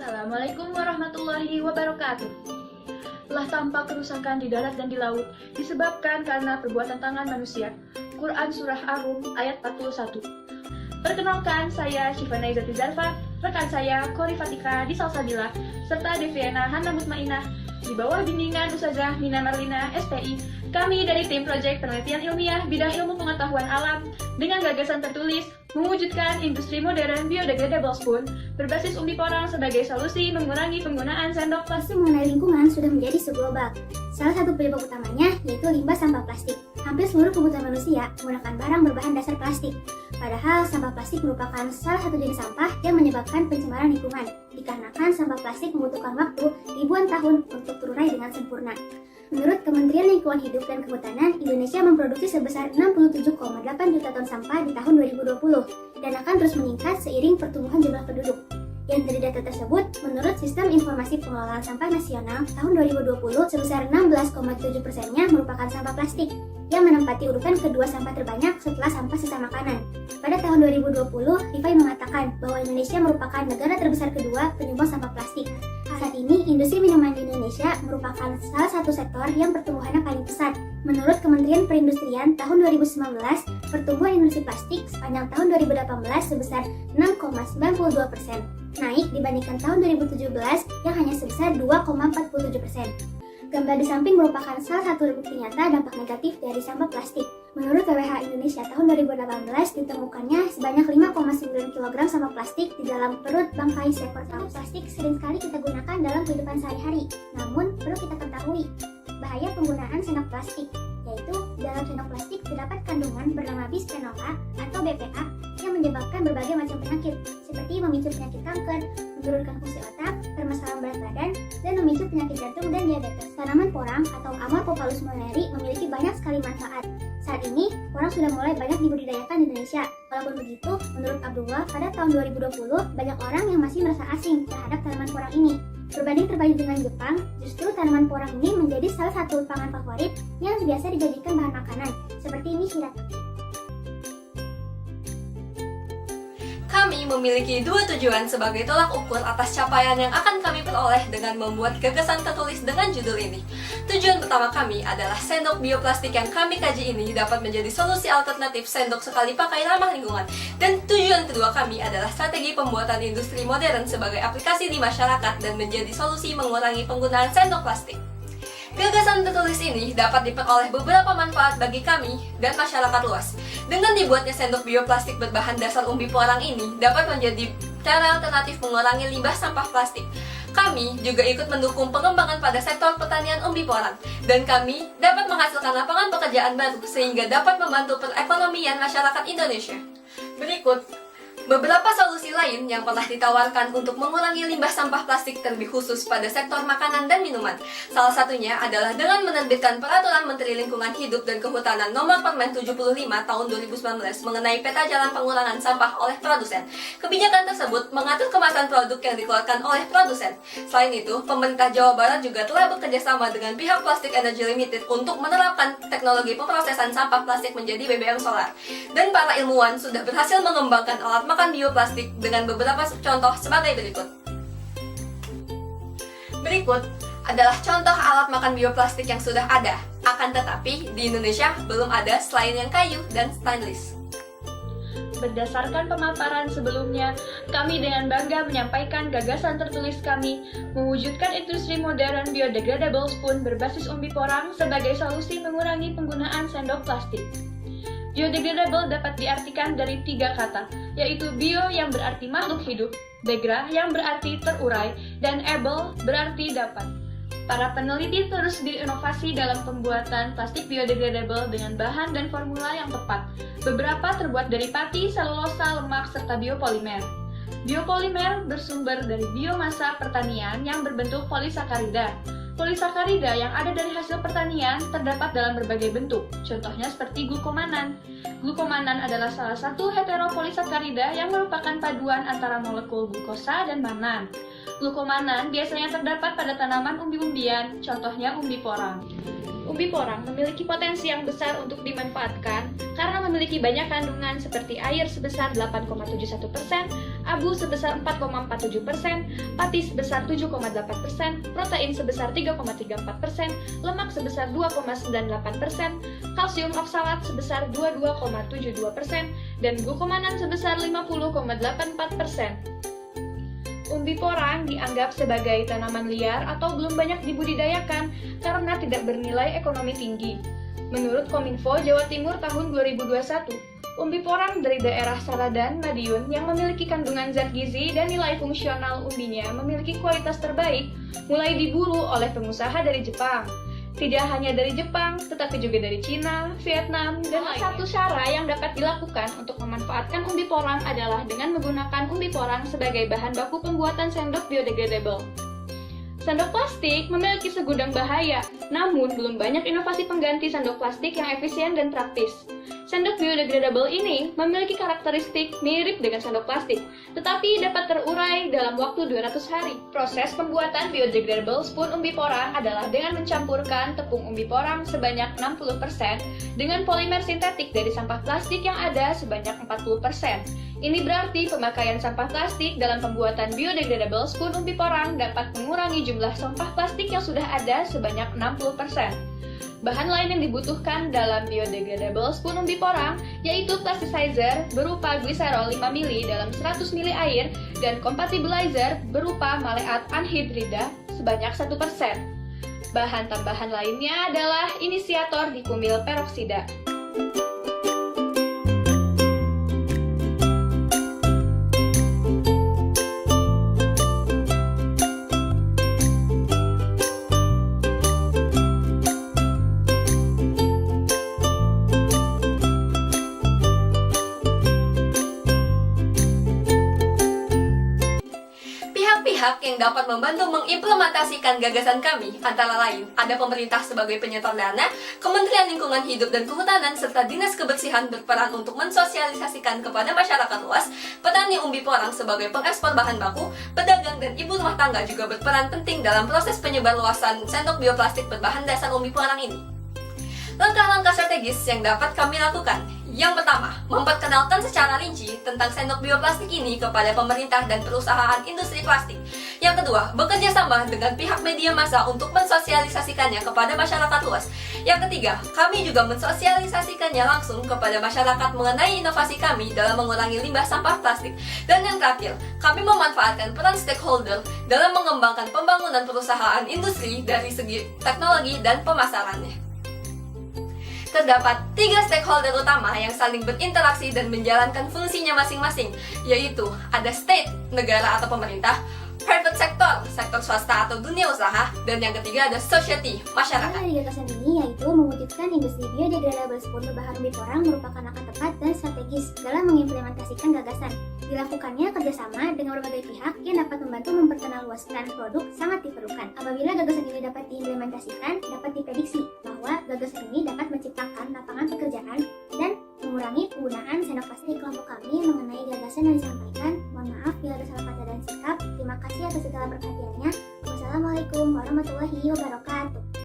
Assalamualaikum warahmatullahi wabarakatuh. Telah tampak kerusakan di darat dan di laut disebabkan karena perbuatan tangan manusia. Quran Surah Ar-Rum ayat 41. Perkenalkan, saya Syifana Izzati Zarfa, rekan saya Kori Fatika di Salsabila, serta Deviana Hana Mutmainah di bawah bimbingan Ustazah Nina Marlina SPI. Kami dari tim proyek penelitian ilmiah bidang ilmu pengetahuan alam dengan gagasan tertulis mewujudkan industri modern biodegradable spoon berbasis umbi porang sebagai solusi mengurangi penggunaan sendok plastik. Isu mengenai lingkungan sudah menjadi isu global. Salah satu penyebab utamanya yaitu limbah sampah plastik. Hampir seluruh kebutuhan manusia menggunakan barang berbahan dasar plastik. Padahal sampah plastik merupakan salah satu jenis sampah yang menyebabkan pencemaran lingkungan, dikarenakan sampah plastik membutuhkan waktu ribuan tahun untuk terurai dengan sempurna. Menurut Kementerian Lingkungan Hidup dan Kehutanan, Indonesia memproduksi sebesar 67,8 juta ton sampah di tahun 2020 dan akan terus meningkat seiring pertumbuhan jumlah penduduk. Yang dari data tersebut, menurut Sistem Informasi Pengelolaan Sampah Nasional tahun 2020, sebesar 16,7%-nya merupakan sampah plastik, yang menempati urutan kedua sampah terbanyak setelah sampah sisa makanan. Pada tahun 2020, RIFAI mengatakan bahwa Indonesia merupakan negara terbesar kedua penyumbang sampah plastik. Saat ini, industri minuman di Indonesia merupakan salah satu sektor yang pertumbuhannya paling pesat. Menurut Kementerian Perindustrian tahun 2019, pertumbuhan industri plastik sepanjang tahun 2018 sebesar 6,92%, naik dibandingkan tahun 2017 yang hanya sebesar 2,47%. Gambar di samping merupakan salah satu bukti nyata dampak negatif dari sampah plastik. Menurut WWH Indonesia tahun 2018, ditemukannya sebanyak 5,9 kg sampah plastik di dalam perut bangkai seekor sampah plastik sering sekali kita gunakan dalam kehidupan sehari-hari. Namun, perlu kita ketahui bahaya penggunaan sendok plastik, yaitu dalam sendok plastik terdapat kandungan bernama bisphenol A atau BPA yang menyebabkan berbagai macam penyakit, seperti memicu penyakit kanker, menurunkan fungsi otak, permasalahan berat badan, dan memicu penyakit jantung dan diabetes. Tanaman porang atau Amorphophallus moneri memiliki banyak sekali manfaat. Saat ini, porang sudah mulai banyak dibudidayakan di Indonesia. Walaupun begitu, menurut Abdullah, pada tahun 2020, banyak orang yang masih merasa asing terhadap tanaman porang ini. Berbanding terbalik dengan Jepang, justru tanaman porang ini menjadi salah satu pangan favorit yang biasa dijadikan bahan makanan, seperti mie shirataki. Kami memiliki dua tujuan sebagai tolak ukur atas capaian yang akan kami peroleh dengan membuat gagasan tertulis dengan judul ini. Tujuan pertama kami adalah sendok bioplastik yang kami kaji ini dapat menjadi solusi alternatif sendok sekali pakai ramah lingkungan. Dan tujuan kedua kami adalah strategi pembuatan industri modern sebagai aplikasi di masyarakat dan menjadi solusi mengurangi penggunaan sendok plastik. Gagasan tertulis ini dapat diperoleh beberapa manfaat bagi kami dan masyarakat luas. Dengan dibuatnya sendok bioplastik berbahan dasar umbi porang ini dapat menjadi cara alternatif mengurangi limbah sampah plastik. Kami juga ikut mendukung pengembangan pada sektor pertanian umbi porang, dan kami dapat menghasilkan lapangan pekerjaan baru sehingga dapat membantu perekonomian masyarakat Indonesia. Berikut beberapa solusi lain yang pernah ditawarkan untuk mengurangi limbah sampah plastik terlebih khusus pada sektor makanan dan minuman. Salah satunya adalah dengan menerbitkan Peraturan Menteri Lingkungan Hidup dan Kehutanan Nomor Permen 75 Tahun 2019 mengenai peta jalan pengurangan sampah oleh produsen. Kebijakan tersebut mengatur kemasan produk yang dikeluarkan oleh produsen. Selain itu, pemerintah Jawa Barat juga telah bekerja sama dengan pihak Plastic Energy Limited untuk menerapkan teknologi pemrosesan sampah plastik menjadi BBM solar. Dan para ilmuwan sudah berhasil mengembangkan alat makan bioplastik dengan beberapa contoh sebagai berikut. Berikut adalah contoh alat makan bioplastik yang sudah ada, akan tetapi di Indonesia belum ada selain yang kayu dan stainless. Berdasarkan pemaparan sebelumnya, kami dengan bangga menyampaikan gagasan tertulis kami mewujudkan industri modern biodegradable spoon berbasis umbi porang sebagai solusi mengurangi penggunaan sendok plastik. Biodegradable dapat diartikan dari tiga kata, yaitu bio yang berarti makhluk hidup, degra yang berarti terurai, dan able berarti dapat. Para peneliti terus berinovasi dalam pembuatan plastik biodegradable dengan bahan dan formula yang tepat. Beberapa terbuat dari pati, selulosa, lemak, serta biopolimer. Biopolimer bersumber dari biomasa pertanian yang berbentuk polisakarida. Polisakarida yang ada dari hasil pertanian terdapat dalam berbagai bentuk, contohnya seperti glukomanan. Glukomanan adalah salah satu heteropolisakarida yang merupakan paduan antara molekul glukosa dan manan. Glukomanan biasanya terdapat pada tanaman umbi-umbian, contohnya umbi porang. Umbi porang memiliki potensi yang besar untuk dimanfaatkan karena memiliki banyak kandungan seperti air sebesar 8,71%, abu sebesar 4,47%, pati sebesar 7,8%, protein sebesar 3,34%, lemak sebesar 2,98%, kalsium oksalat sebesar 22,72%, dan glukomanan sebesar 50,84%. Umbi porang dianggap sebagai tanaman liar atau belum banyak dibudidayakan karena tidak bernilai ekonomi tinggi. Menurut Kominfo Jawa Timur tahun 2021, umbi porang dari daerah Saradan, Madiun yang memiliki kandungan zat gizi dan nilai fungsional umbinya memiliki kualitas terbaik mulai diburu oleh pengusaha dari Jepang. Tidak hanya dari Jepang, tetapi juga dari Cina, Vietnam, dan satu cara yang dapat dilakukan untuk memanfaatkan umbi porang adalah dengan menggunakan umbi porang sebagai bahan baku pembuatan sendok biodegradable. Sendok plastik memiliki segudang bahaya, namun belum banyak inovasi pengganti sendok plastik yang efisien dan praktis. Sendok biodegradable ini memiliki karakteristik mirip dengan sendok plastik, tetapi dapat terurai dalam waktu 200 hari. Proses pembuatan biodegradable spoon umbi porang adalah dengan mencampurkan tepung umbi porang sebanyak 60% dengan polimer sintetik dari sampah plastik yang ada sebanyak 40%. Ini berarti pemakaian sampah plastik dalam pembuatan biodegradable spoon umbi porang dapat mengurangi jumlah sampah plastik yang sudah ada sebanyak 60%. Bahan lain yang dibutuhkan dalam biodegradable spoon umbi porang yaitu plasticizer berupa gliserol 5 ml dalam 100 ml air dan compatibilizer berupa maleat anhidrida sebanyak 1%. Bahan tambahan lainnya adalah inisiator dikumil peroksida. Pihak yang dapat membantu mengimplementasikan gagasan kami antara lain ada pemerintah sebagai penyetor dana, Kementerian Lingkungan Hidup dan Kehutanan, serta Dinas Kebersihan berperan untuk mensosialisasikan kepada masyarakat luas, petani umbi porang sebagai pengekspor bahan baku, pedagang dan ibu rumah tangga juga berperan penting dalam proses penyebarluasan sendok bioplastik berbahan dasar umbi porang ini. Langkah-langkah strategis yang dapat kami lakukan. Yang pertama, memperkenalkan secara rinci tentang sendok bioplastik ini kepada pemerintah dan perusahaan industri plastik. Yang kedua, bekerja sama dengan pihak media massa untuk mensosialisasikannya kepada masyarakat luas. Yang ketiga, kami juga mensosialisasikannya langsung kepada masyarakat mengenai inovasi kami dalam mengurangi limbah sampah plastik. Dan yang terakhir, kami memanfaatkan peran stakeholder dalam mengembangkan pembangunan perusahaan industri dari segi teknologi dan pemasarannya. Terdapat 3 stakeholder utama yang saling berinteraksi dan menjalankan fungsinya masing-masing, yaitu ada state, negara atau pemerintah, private sector, sektor swasta atau dunia usaha, dan yang ketiga ada society, masyarakat. Dari gagasan ini yaitu mewujudkan industri biodegradable spoon berbahan umbi porang merupakan langkah tepat dan strategis dalam mengimplementasikan gagasan. Dilakukannya kerjasama dengan berbagai pihak yang dapat membantu memperkenalluaskan produk sangat diperlukan. Apabila gagasan ini dapat diimplementasikan, dapat diprediksi bahwa gagasan ini dapat menciptakan lapangan pekerjaan dan mengurangi penggunaan sendok plastik. Kelompok kami mengenai gagasan yang disampaikan